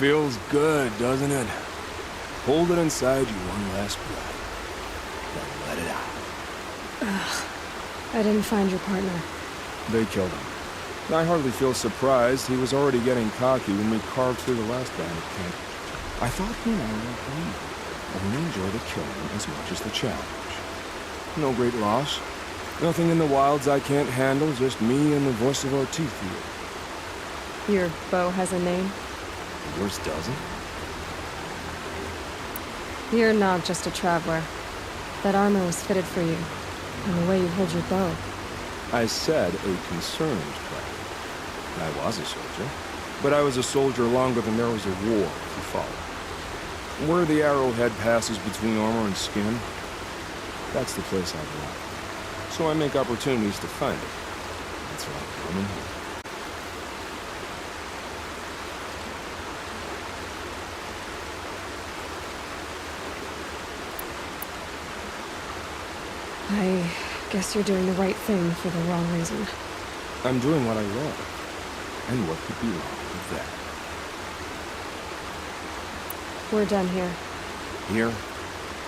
Feels good, doesn't it? Hold it inside you one last breath. Then let it out. Ugh. I didn't find your partner. They killed him. I hardly feel surprised. He was already getting cocky when we carved through the last bandit camp. I thought he and I were agreed. I really enjoy the killing as much as the challenge. No great loss. Nothing in the wilds I can't handle, just me and the voice of our teeth here. Your bow has a name? Yours doesn't? You're not just a traveler. That armor was fitted for you, and the way you hold your bow. I said a concerned traveler. I was a soldier, but I was a soldier longer than there was a war, if you follow. Where the arrowhead passes between armor and skin, that's the place I belong. So I make opportunities to find it. That's why I'm coming here. I guess you're doing the right thing for the wrong reason. I'm doing what I love. And what could be wrong with that? We're done here. Here?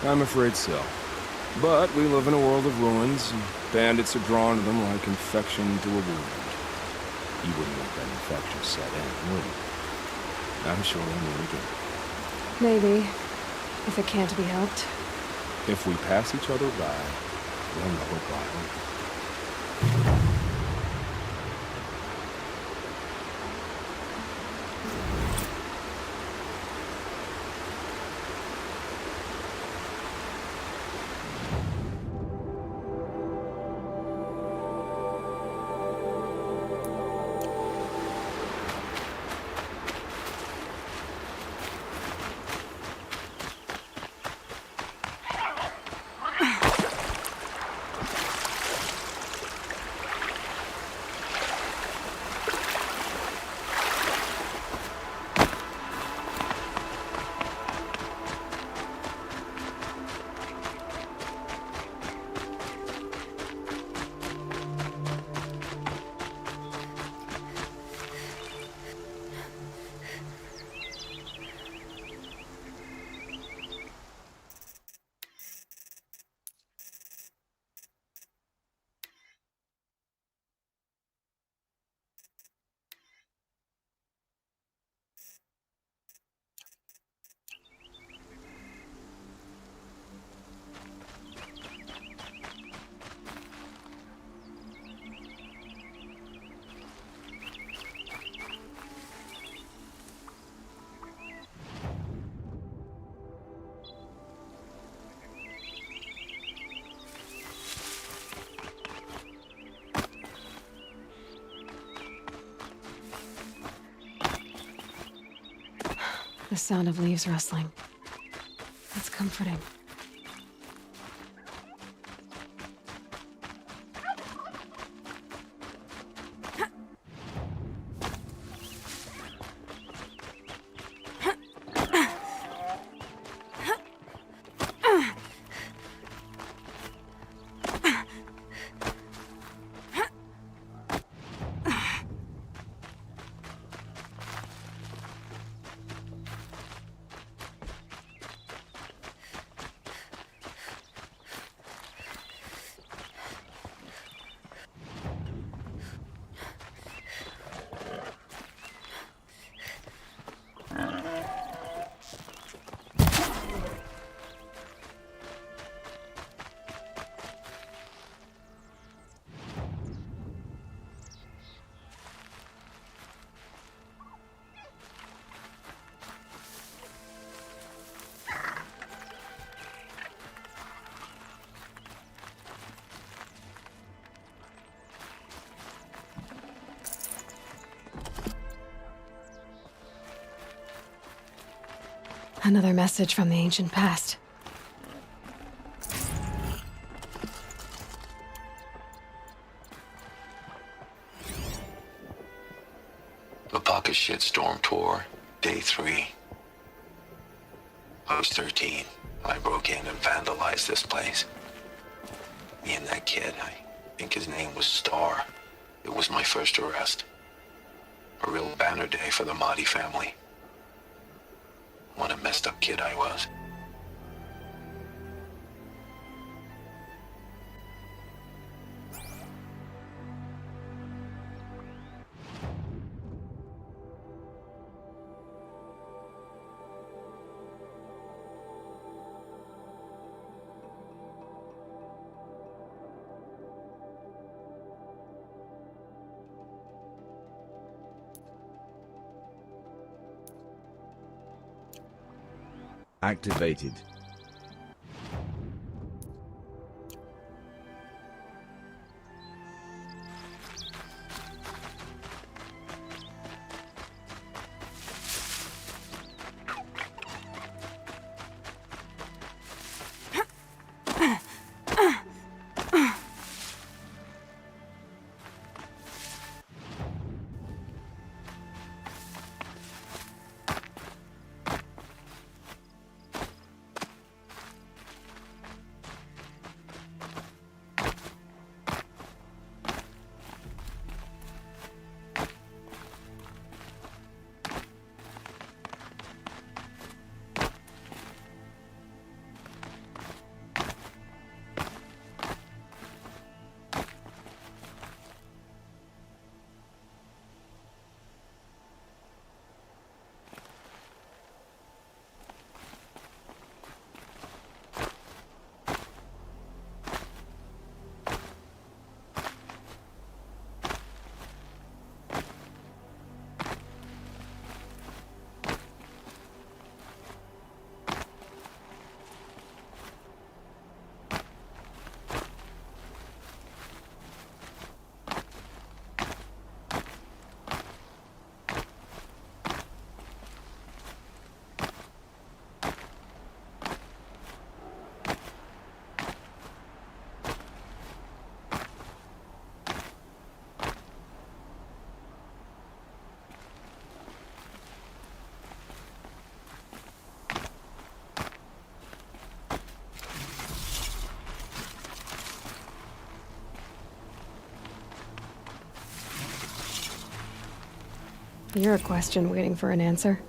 I'm afraid so. But we live in a world of ruins, and bandits are drawn to them like infection to a wound. You wouldn't let that infection set in, would you? I'm sure we'll meet again. Maybe. If it can't be helped. If we pass each other by, we'll know it by hope. The sound of leaves rustling. That's comforting. Another message from the ancient past. The Bucket Shitstorm Tour, Day 3. I was 13 when I broke in and vandalized this place. Me and that kid, I think his name was Star. It was my first arrest. A real banner day for the Mahdi family. What a messed up kid I was. Activated. You're a question waiting for an answer.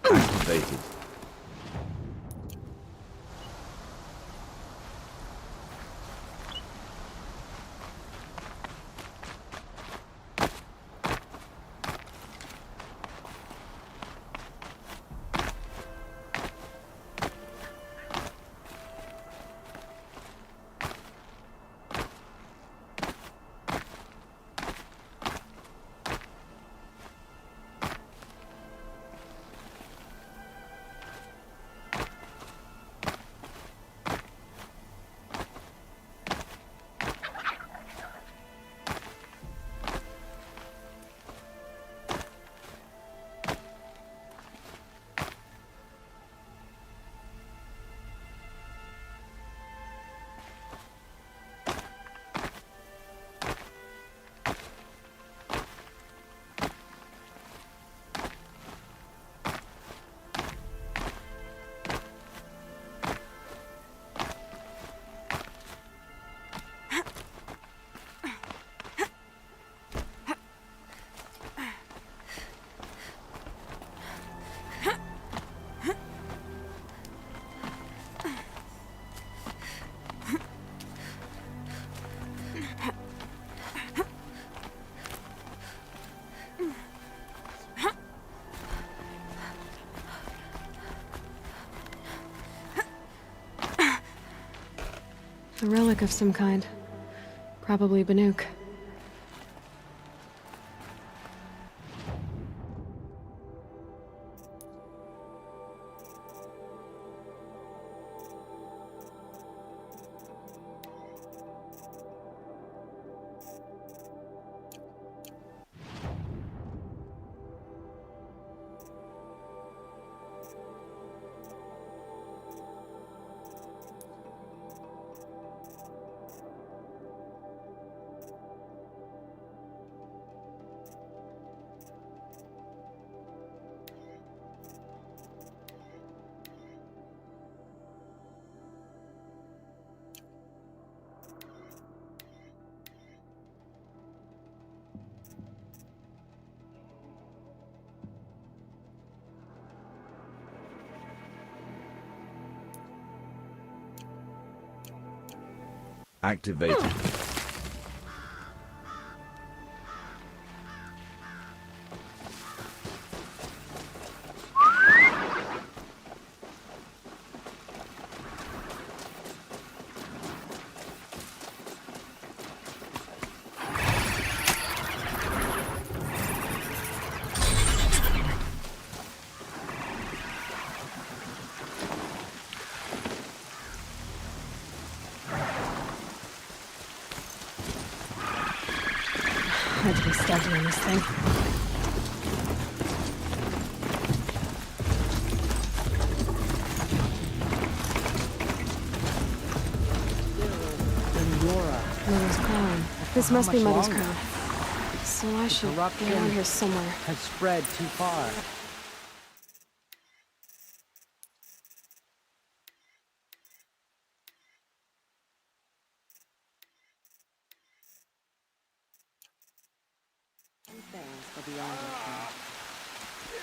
Activated. A relic of some kind. Probably Banuk. Activated. Hard to be steady in this thing. Mother's crown. This must be Mother's crown. So I should be around here somewhere. Has spread too far. Things go beyond our control.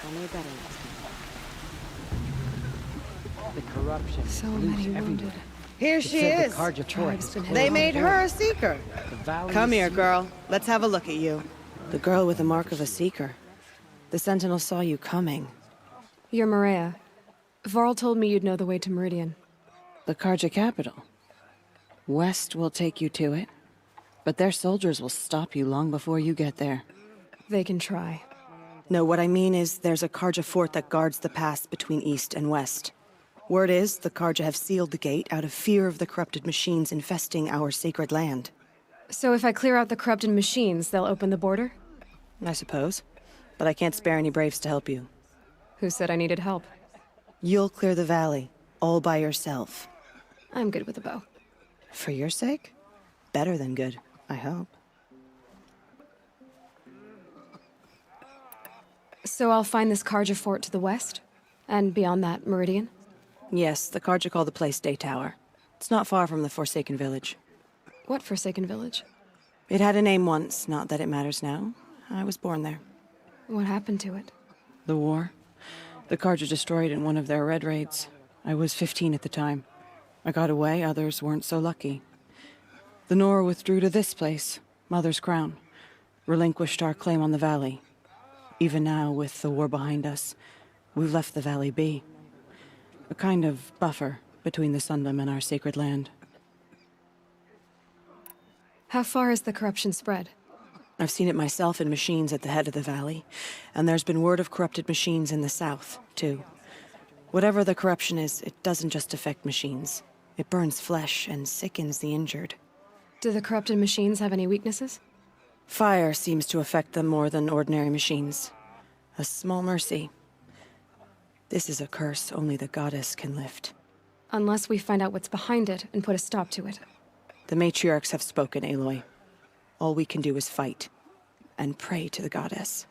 Only a better next time. The corruption So loose many everywhere. wounded. Here It she said is. The Karja Tribe's fort been is hit They hard. made her a seeker. The valley Come is here, sealed. girl. Let's have a look at you. The girl with the mark of a seeker. The Sentinel saw you coming. You're Maria. Varl told me you'd know the way to Meridian. The Karja capital. West will take you to it, but their soldiers will stop you long before you get there. They can try. No, what I mean is there's a Karja fort that guards the pass between east and west. Word is the Karja have sealed the gate out of fear of the corrupted machines infesting our sacred land. So if I clear out the corrupted machines, they'll open the border? I suppose. But I can't spare any braves to help you. Who said I needed help? You'll clear the valley, all by yourself. I'm good with a bow. For your sake? Better than good, I hope. So I'll find this Karja fort to the west? And beyond that, Meridian? Yes, the Karja call the place Day Tower. It's not far from the Forsaken Village. What Forsaken Village? It had a name once, not that it matters now. I was born there. What happened to it? The war. The Karja destroyed in one of their red raids. I was 15 at the time. I got away, others weren't so lucky. The Nora withdrew to this place, Mother's Crown. Relinquished our claim on the valley. Even now, with the war behind us, we've left the valley be. A kind of buffer between the Sundom and our sacred land. How far has the corruption spread? I've seen it myself in machines at the head of the valley, and there's been word of corrupted machines in the south, too. Whatever the corruption is, it doesn't just affect machines. It burns flesh and sickens the injured. Do the corrupted machines have any weaknesses? Fire seems to affect them more than ordinary machines. A small mercy. This is a curse only the goddess can lift. Unless we find out what's behind it and put a stop to it. The matriarchs have spoken, Aloy. All we can do is fight, and pray to the goddess.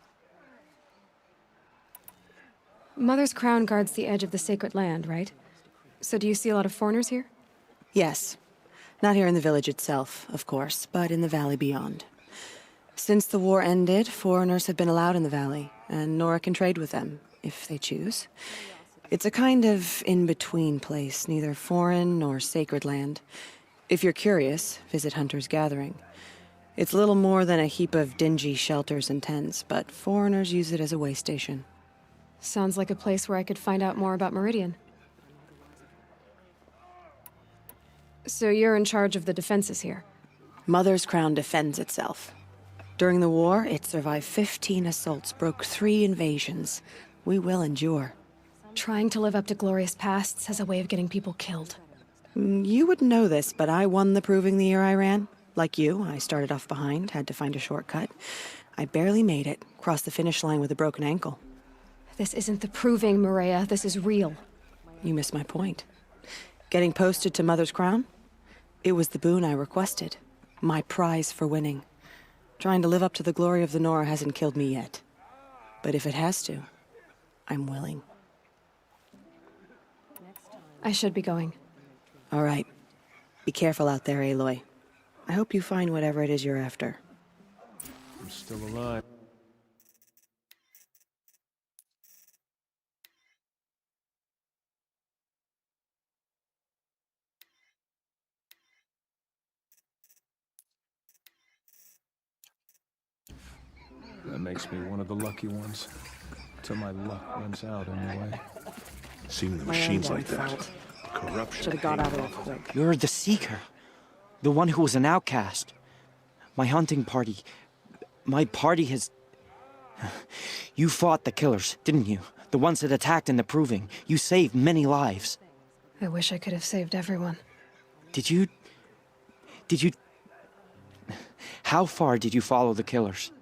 Mother's Crown guards the edge of the sacred land, right? So do you see a lot of foreigners here? Yes. Not here in the village itself, of course, but in the valley beyond. Since the war ended, foreigners have been allowed in the valley, and Nora can trade with them, if they choose. It's a kind of in-between place, neither foreign nor sacred land. If you're curious, visit Hunter's Gathering. It's little more than a heap of dingy shelters and tents, but foreigners use it as a way station. Sounds like a place where I could find out more about Meridian. So you're in charge of the defenses here? Mother's Crown defends itself. During the war, it survived 15 assaults, broke 3 invasions. We will endure. Trying to live up to glorious pasts has a way of getting people killed. You wouldn't know this, but I won the proving the year I ran. Like you, I started off behind, had to find a shortcut. I barely made it, crossed the finish line with a broken ankle. This isn't the proving, Maria. This is real. You missed my point. Getting posted to Mother's Crown? It was the boon I requested. My prize for winning. Trying to live up to the glory of the Nora hasn't killed me yet. But if it has to, I'm willing. I should be going. All right. Be careful out there, Aloy. I hope you find whatever it is you're after. I'm still alive. That makes me one of the lucky ones. Till my luck runs out, anyway. Seeing the My own machines damn like that. fault. Corruption. Should have got out of there quick. You're the Seeker. The one who was an outcast. My hunting party. My party has... You fought the killers, didn't you? The ones that attacked in the Proving. You saved many lives. I wish I could have saved everyone. Did you... How far did you follow the killers?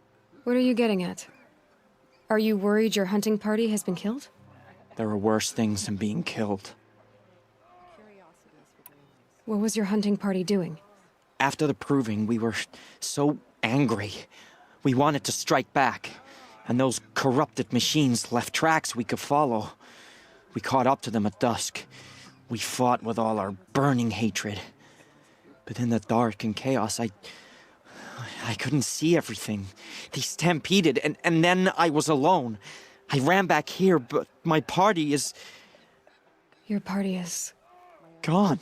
What are you getting at? Are you worried your hunting party has been killed? There are worse things than being killed. What was your hunting party doing? After the Proving, we were so angry. We wanted to strike back. And those corrupted machines left tracks we could follow. We caught up to them at dusk. We fought with all our burning hatred. But in the dark and chaos, I couldn't see everything. They stampeded, and then I was alone. I ran back here, but my party is... Your party is... gone.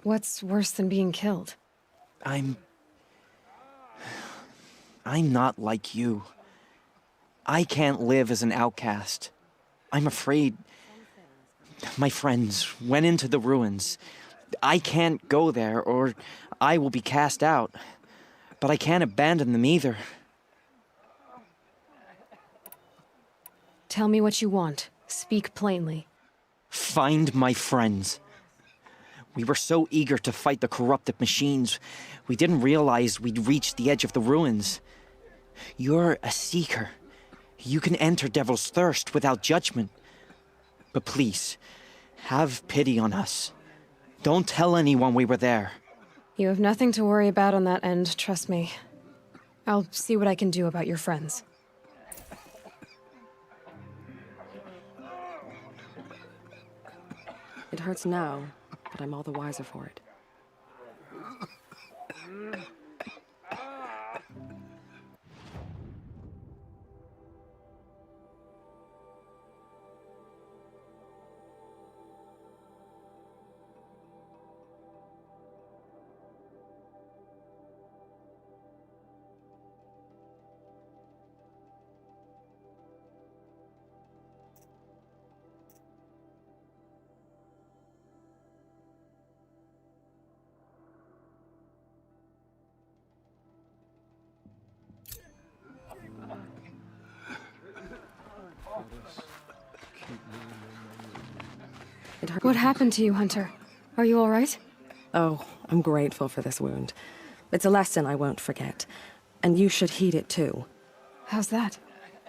What's worse than being killed? I'm not like you. I can't live as an outcast. I'm afraid... My friends went into the ruins. I can't go there, or I will be cast out. But I can't abandon them either. Tell me what you want. Speak plainly. Find my friends. We were so eager to fight the corrupted machines, we didn't realize we'd reached the edge of the ruins. You're a seeker. You can enter Devil's Thirst without judgment. But please, have pity on us. Don't tell anyone we were there. You have nothing to worry about on that end, trust me. I'll see what I can do about your friends. It hurts now, but I'm all the wiser for it. What happened to you, Hunter? Are you all right? Oh, I'm grateful for this wound. It's a lesson I won't forget. And you should heed it too. How's that?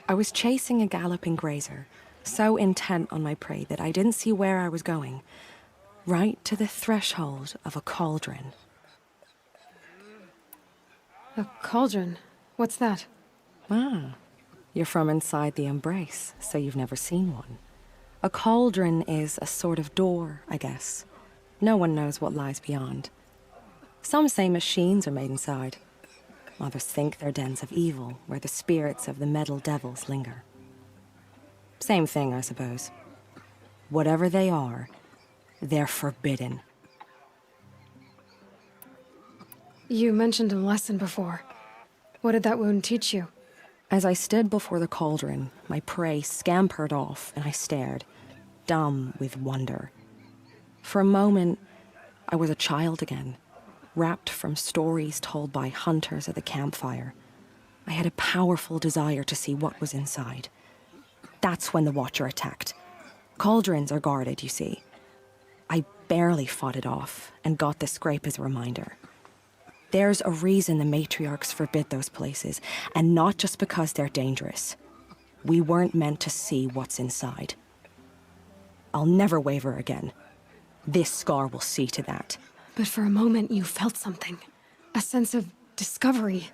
I was chasing a galloping grazer, so intent on my prey that I didn't see where I was going. Right to the threshold of a cauldron. A cauldron? What's that? Ah, you're from inside the Embrace, so you've never seen one. A cauldron is a sort of door, I guess. No one knows what lies beyond. Some say machines are made inside. Others think they're dens of evil, where the spirits of the metal devils linger. Same thing, I suppose. Whatever they are, they're forbidden. You mentioned a lesson before. What did that wound teach you? As I stood before the cauldron, my prey scampered off, and I stared, dumb with wonder. For a moment, I was a child again, wrapped from stories told by hunters at the campfire. I had a powerful desire to see what was inside. That's when the Watcher attacked. Cauldrons are guarded, you see. I barely fought it off, and got the scrape as a reminder. There's a reason the matriarchs forbid those places, and not just because they're dangerous. We weren't meant to see what's inside. I'll never waver again. This scar will see to that. But for a moment you felt something. A sense of discovery.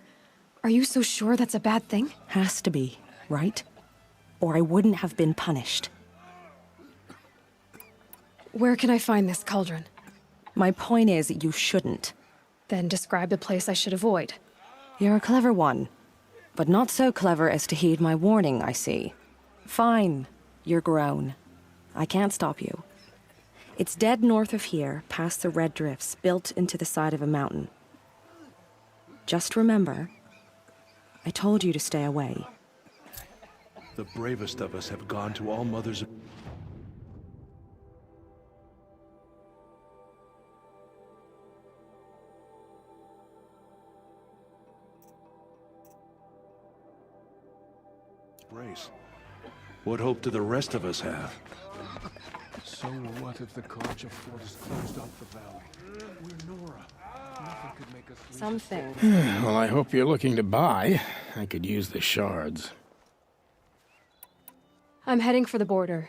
Are you so sure that's a bad thing? Has to be, right? Or I wouldn't have been punished. Where can I find this cauldron? My point is, you shouldn't. Then describe the place I should avoid. You're a clever one, but not so clever as to heed my warning, I see. Fine, you're grown. I can't stop you. It's dead north of here, past the red drifts, built into the side of a mountain. Just remember, I told you to stay away. The bravest of us have gone to All Mother's. Brace. What hope do the rest of us have? So what if the Karja fort is closed off the valley? We're Nora. Nothing could make us leave. Something. Well, I hope you're looking to buy. I could use the shards. I'm heading for the border.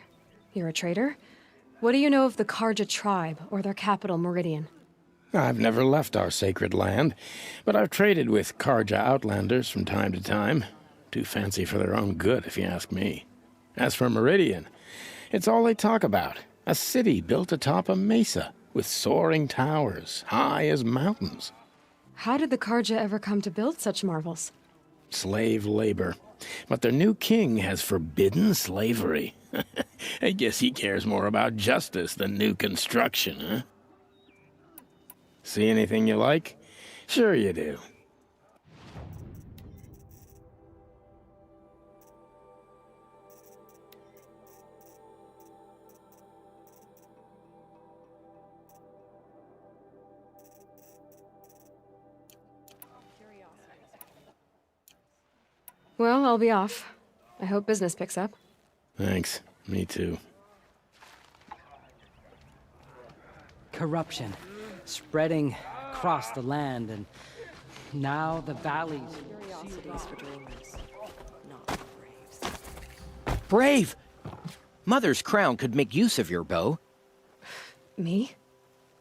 You're a trader? What do you know of the Karja tribe, or their capital, Meridian? I've never left our sacred land, but I've traded with Karja outlanders from time to time. Too fancy for their own good, if you ask me. As for Meridian, it's all they talk about. A city built atop a mesa, with soaring towers, high as mountains. How did the Karja ever come to build such marvels? Slave labor. But their new king has forbidden slavery. I guess he cares more about justice than new construction, huh? See anything you like? Sure you do. Well, I'll be off. I hope business picks up. Thanks. Me too. Corruption spreading across the land, and now the valleys. Curiosities for dreamers, not braves. Brave! Mother's crown could make use of your bow. Me?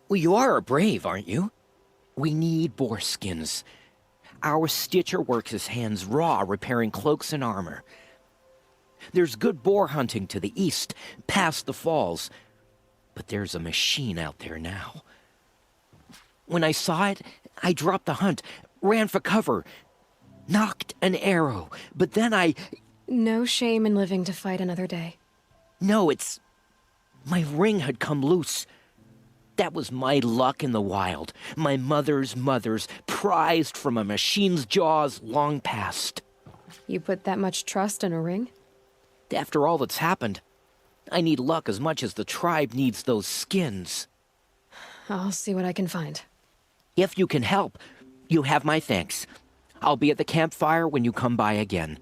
Well, you are a brave, aren't you? We need boar skins. Our stitcher works his hands raw repairing cloaks and armor. There's good boar hunting to the east, past the falls. But there's a machine out there now. When I saw it, I dropped the hunt, ran for cover, knocked an arrow, but then I... No shame in living to fight another day. No, it's... my ring had come loose. That was my luck in the wild. My mother's prized from a machine's jaws long past. You put that much trust in a ring? After all that's happened, I need luck as much as the tribe needs those skins. I'll see what I can find. If you can help, you have my thanks. I'll be at the campfire when you come by again.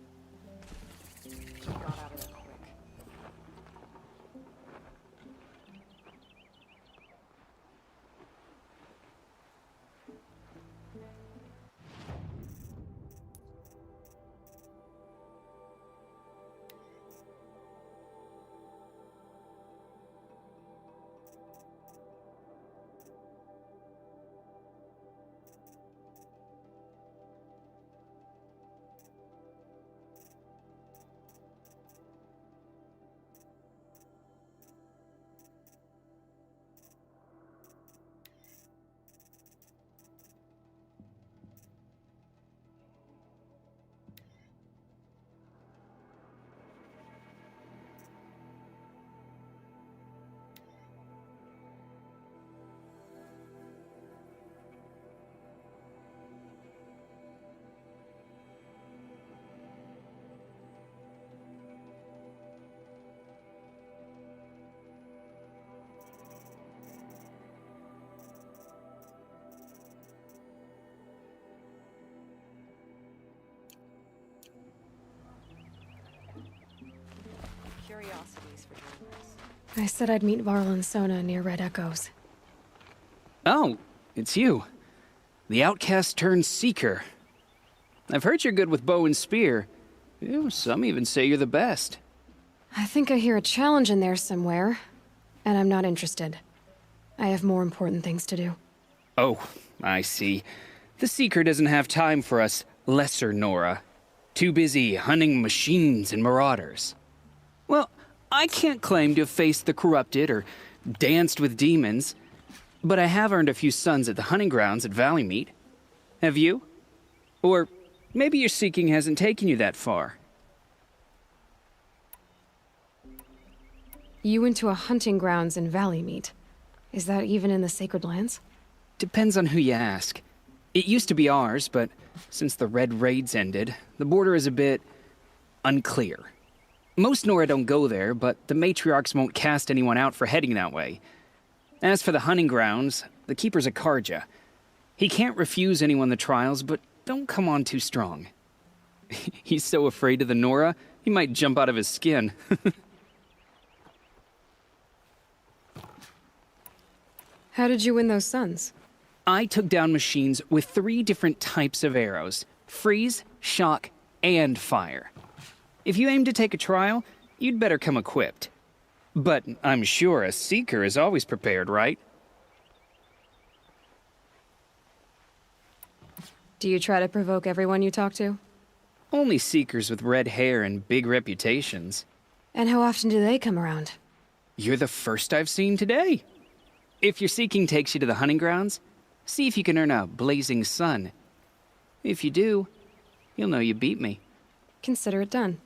Curiosities for dreamers. I said I'd meet Varl and Sona near Red Echoes. Oh, it's you. The outcast turned seeker. I've heard you're good with bow and spear. Ew, some even say you're the best. I think I hear a challenge in there somewhere, and I'm not interested. I have more important things to do. Oh, I see. The seeker doesn't have time for us lesser Nora. Too busy hunting machines and marauders. Well, I can't claim to have faced the corrupted or danced with demons, but I have earned a few suns at the hunting grounds at Valley Meet. Have you? Or maybe your seeking hasn't taken you that far. You went to a hunting grounds in Valley Meet. Is that even in the Sacred Lands? Depends on who you ask. It used to be ours, but since the Red Raids ended, the border is a bit unclear. Most Nora don't go there, but the matriarchs won't cast anyone out for heading that way. As for the hunting grounds, the keeper's a Karja. He can't refuse anyone the trials, but don't come on too strong. He's so afraid of the Nora, he might jump out of his skin. How did you win those suns? I took down machines with 3 different types of arrows: freeze, shock, and fire. If you aim to take a trial, you'd better come equipped. But I'm sure a Seeker is always prepared, right? Do you try to provoke everyone you talk to? Only Seekers with red hair and big reputations. And how often do they come around? You're the first I've seen today. If your seeking takes you to the hunting grounds, see if you can earn a blazing sun. If you do, you'll know you beat me. Consider it done.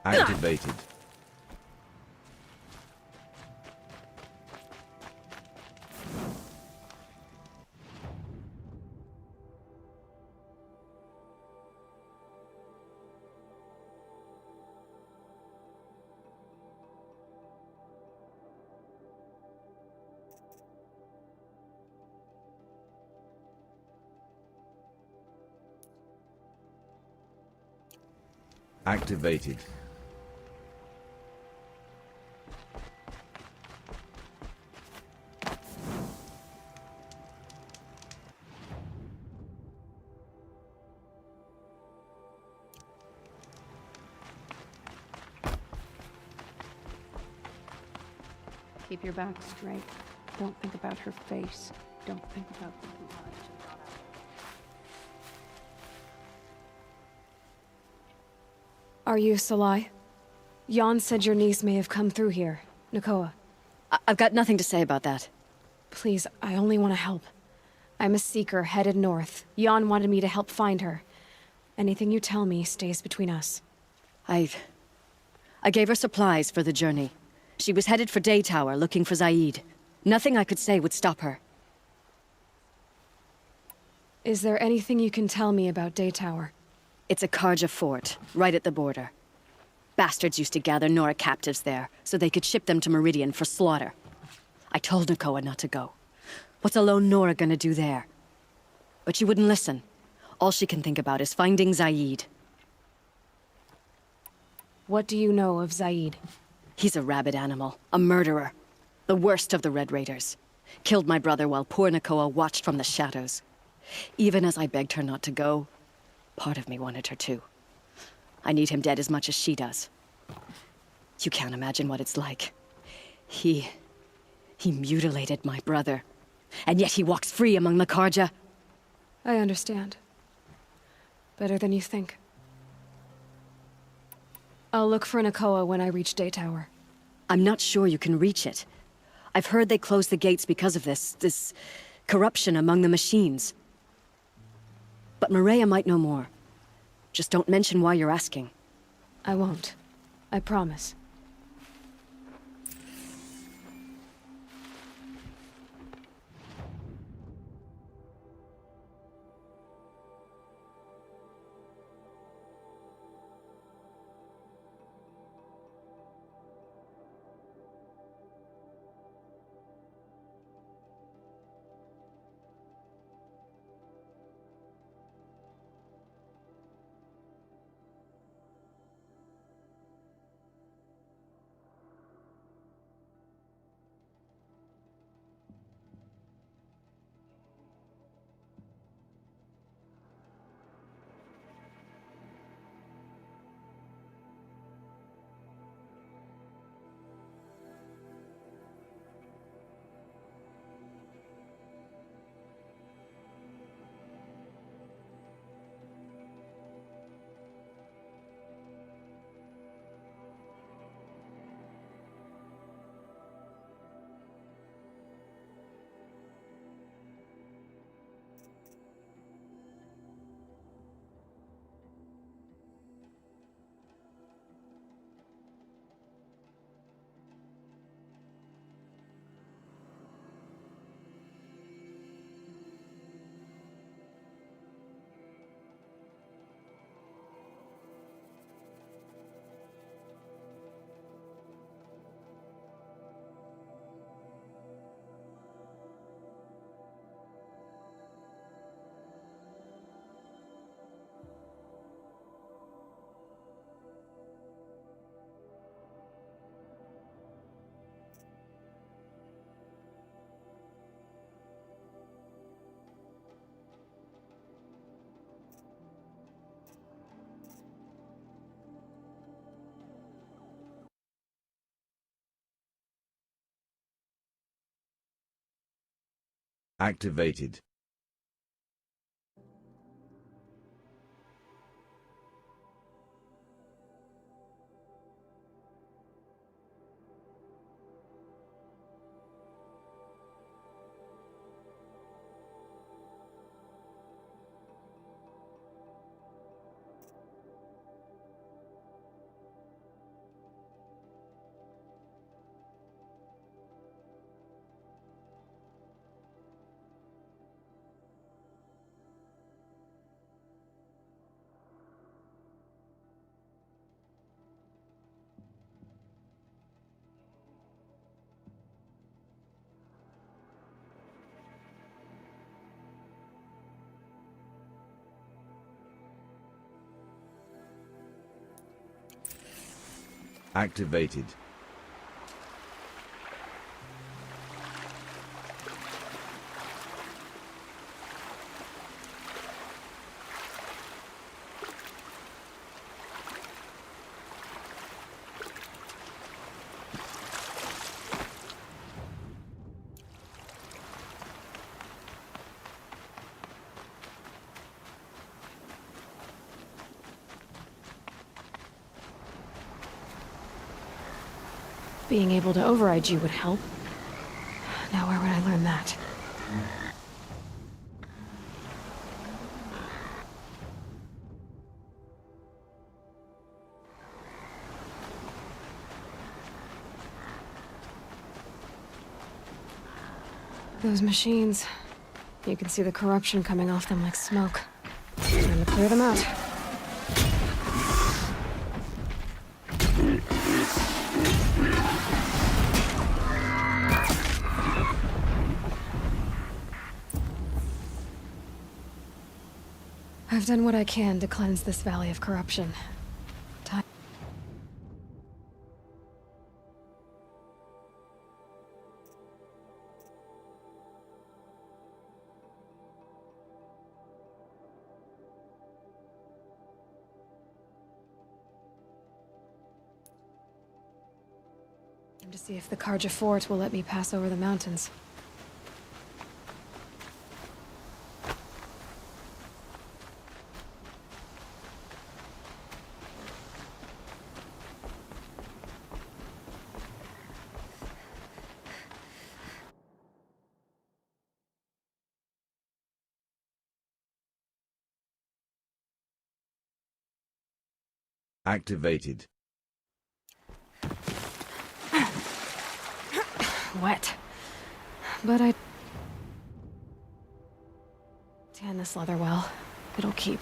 Activated. Activated. Keep your back straight. Don't think about her face. Don't think about the blood. Are you Salai? Jan said your niece may have come through here. Nakoa. I've got nothing to say about that. Please, I only want to help. I'm a Seeker headed north. Jan wanted me to help find her. Anything you tell me stays between us. I gave her supplies for the journey. She was headed for Day Tower, looking for Zaid. Nothing I could say would stop her. Is there anything you can tell me about Day Tower? It's a Karja fort, right at the border. Bastards used to gather Nora captives there, so they could ship them to Meridian for slaughter. I told Nakoa not to go. What's a lone Nora gonna do there? But she wouldn't listen. All she can think about is finding Zaid. What do you know of Zaid? He's a rabid animal, a murderer. The worst of the Red Raiders. Killed my brother while poor Nakoa watched from the shadows. Even as I begged her not to go, part of me wanted her to. I need him dead as much as she does. You can't imagine what it's like. He mutilated my brother. And yet he walks free among the Karja. I understand. Better than you think. I'll look for Nakoa when I reach Day Tower. I'm not sure you can reach it. I've heard they closed the gates because of this corruption among the machines. But Maria might know more. Just don't mention why you're asking. I won't. I promise. Activated. Activated. Being able to override you would help. Now where would I learn that? Those machines. You can see the corruption coming off them like smoke. Time to clear them out. I've done what I can to cleanse this valley of corruption. Time. To see if the Karja fort will let me pass over the mountains. Activated. Wet. But I tan this leather well. It'll keep.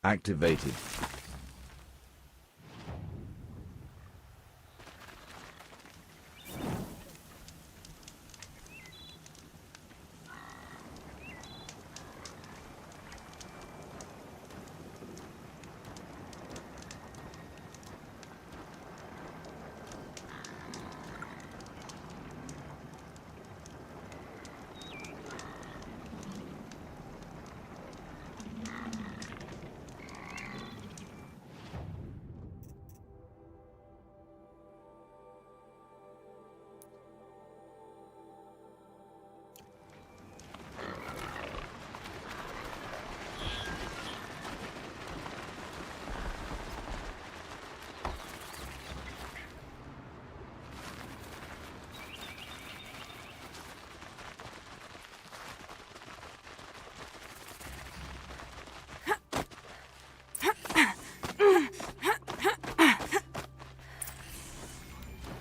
Activated.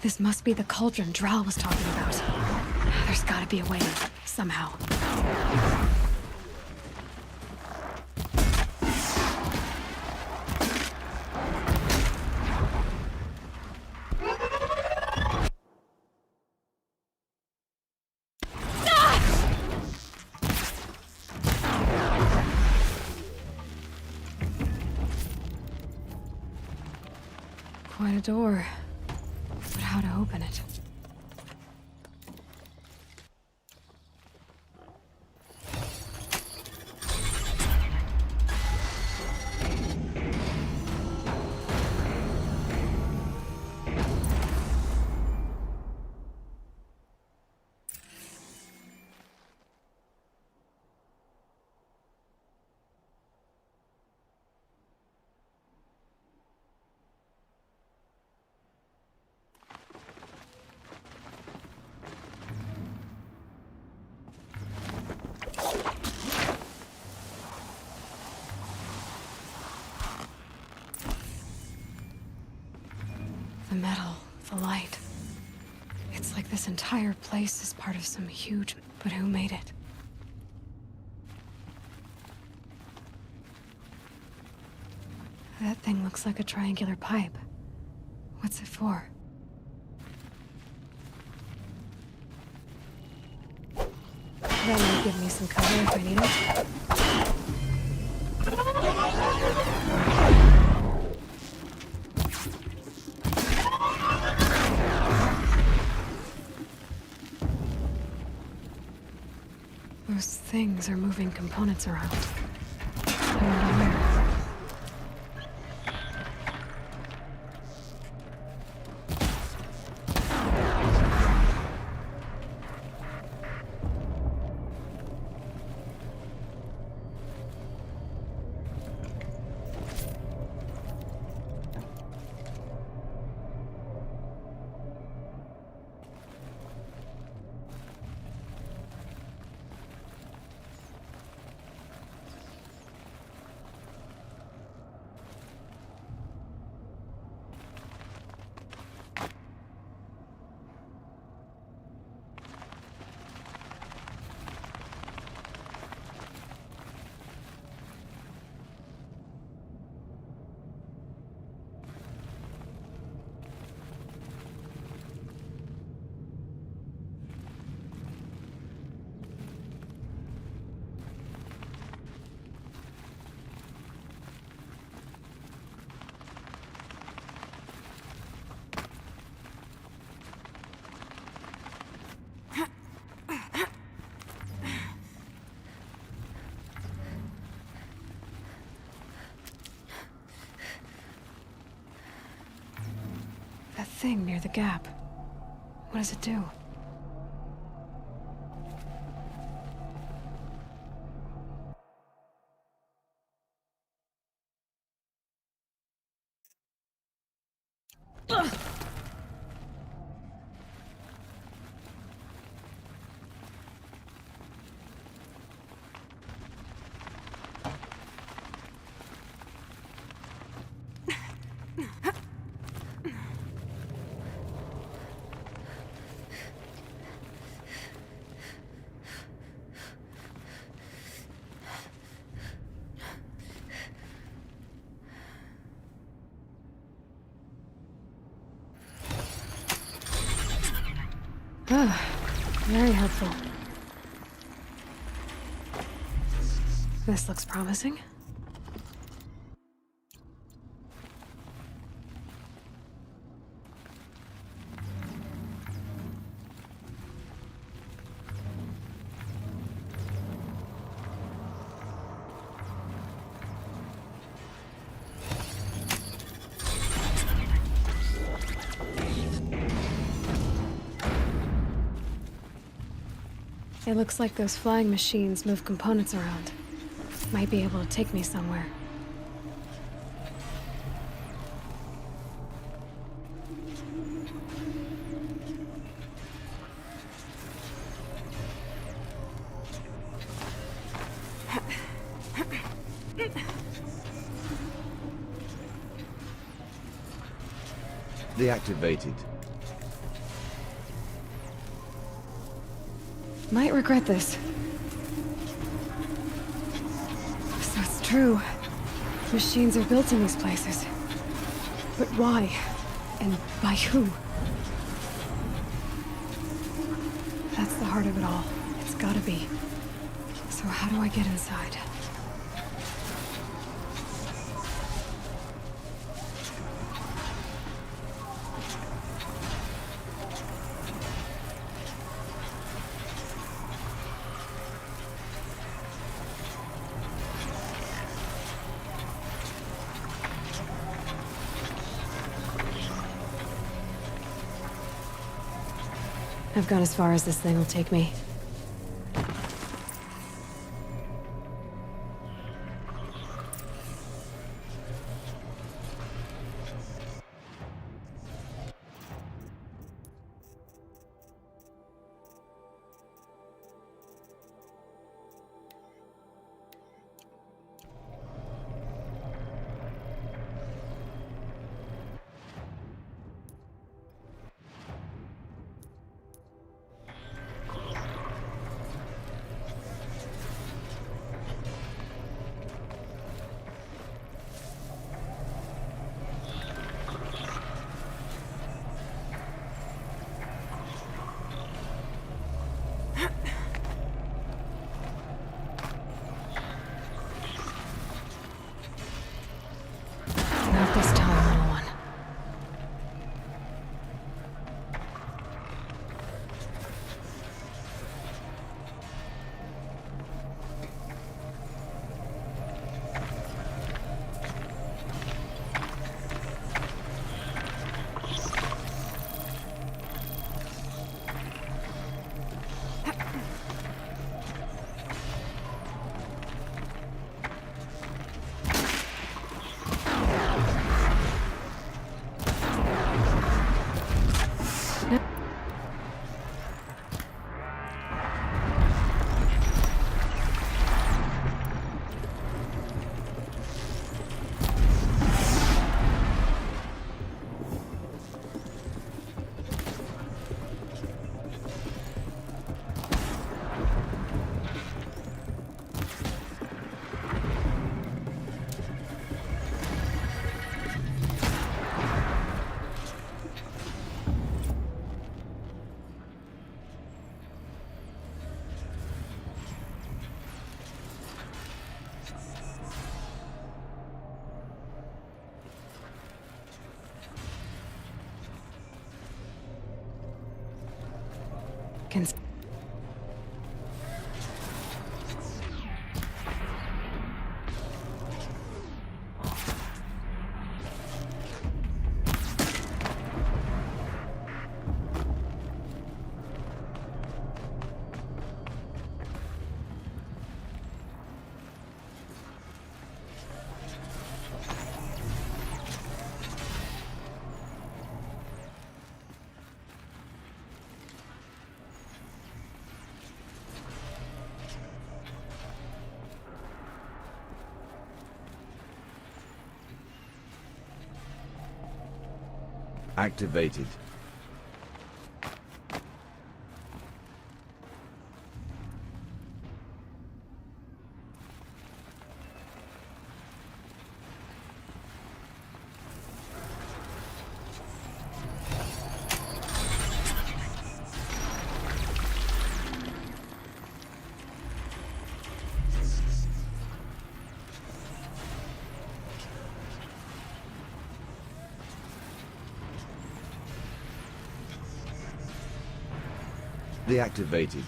This must be the cauldron Drow was talking about. There's gotta be a way, somehow. Quite a door. But how to open it? The metal, the light. It's like this entire place is part of some huge... But who made it? That thing looks like a triangular pipe. What's it for? That might give me some cover if I need it. Those things are moving components around. I wonder where. That thing near the gap. What does it do? Ah, very helpful. This looks promising. It looks like those flying machines move components around. Might be able to take me somewhere. Deactivated. Might regret this. So it's true. Machines are built in these places. But why? And by who? That's the heart of it all. It's gotta be. So how do I get inside? I've gone as far as this thing will take me. Not this time, little one. Can... Activated. Deactivated.